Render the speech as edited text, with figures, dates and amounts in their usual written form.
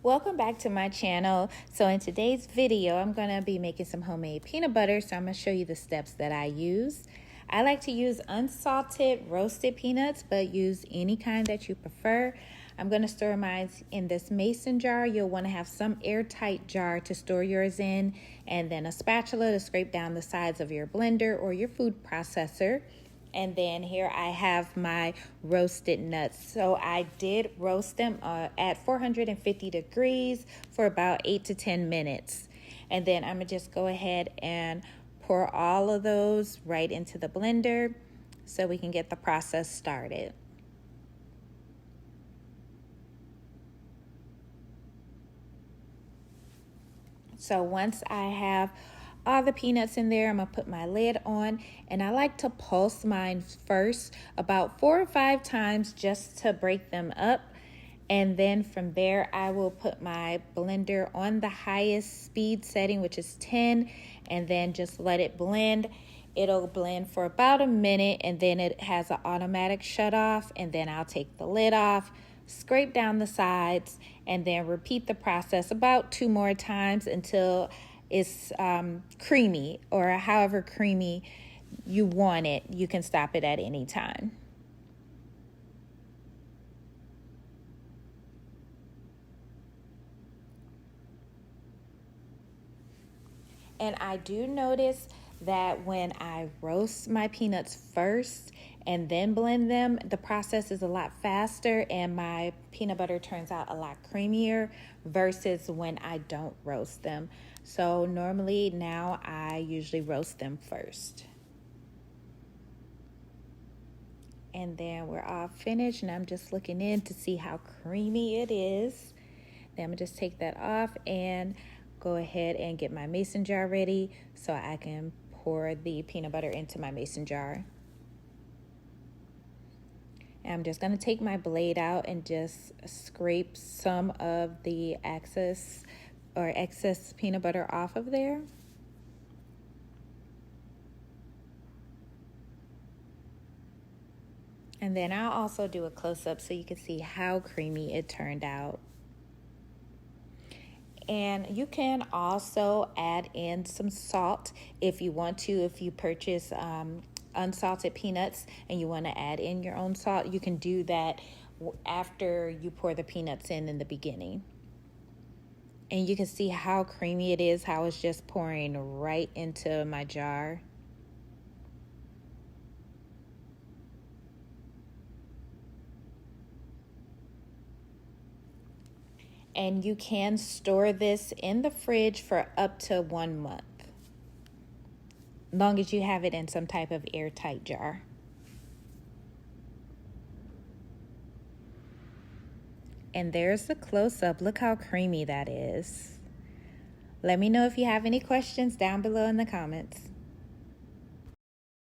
Welcome back to my channel. So in today's video, I'm going to be making some homemade peanut butter. So I'm going to show you the steps that I use. I like to use unsalted roasted peanuts, but use any kind that you prefer. I'm going to store mine in this mason jar. You'll want to have some airtight jar to store yours in, and then a spatula to scrape down the sides of your blender or your food processor. And then here I have my roasted nuts. So I did roast them at 450 degrees for about 8 to 10 minutes. And then I'm gonna just go ahead and pour all of those right into the blender so we can get the process started. So once I have all the peanuts in there, I'm gonna put my lid on, and I like to pulse mine first about 4 or 5 times just to break them up. And then from there, I will put my blender on the highest speed setting, which is 10, and then just let it blend. It'll blend for about a minute, and then it has an automatic shut off, and then I'll take the lid off, scrape down the sides, and then repeat the process about 2 more times until it's creamy, or however creamy you want it. You can stop it at any time. And I do notice that when I roast my peanuts first and then blend them, the process is a lot faster and my peanut butter turns out a lot creamier versus when I don't roast them. So normally now I usually roast them first. And then we're all finished, and I'm just looking in to see how creamy it is. Then I'm gonna just take that off and go ahead and get my mason jar ready so I can pour the peanut butter into my mason jar. And I'm just going to take my blade out and just scrape some of the excess peanut butter off of there. And then I'll also do a close-up so you can see how creamy it turned out. And you can also add in some salt if you want to. If you purchase unsalted peanuts and you want to add in your own salt, you can do that after you pour the peanuts in the beginning. And you can see how creamy it is, how it's just pouring right into my jar. And you can store this in the fridge for up to 1 month, long as you have it in some type of airtight jar. And there's the close-up. Look how creamy that is. Let me know if you have any questions down below in the comments.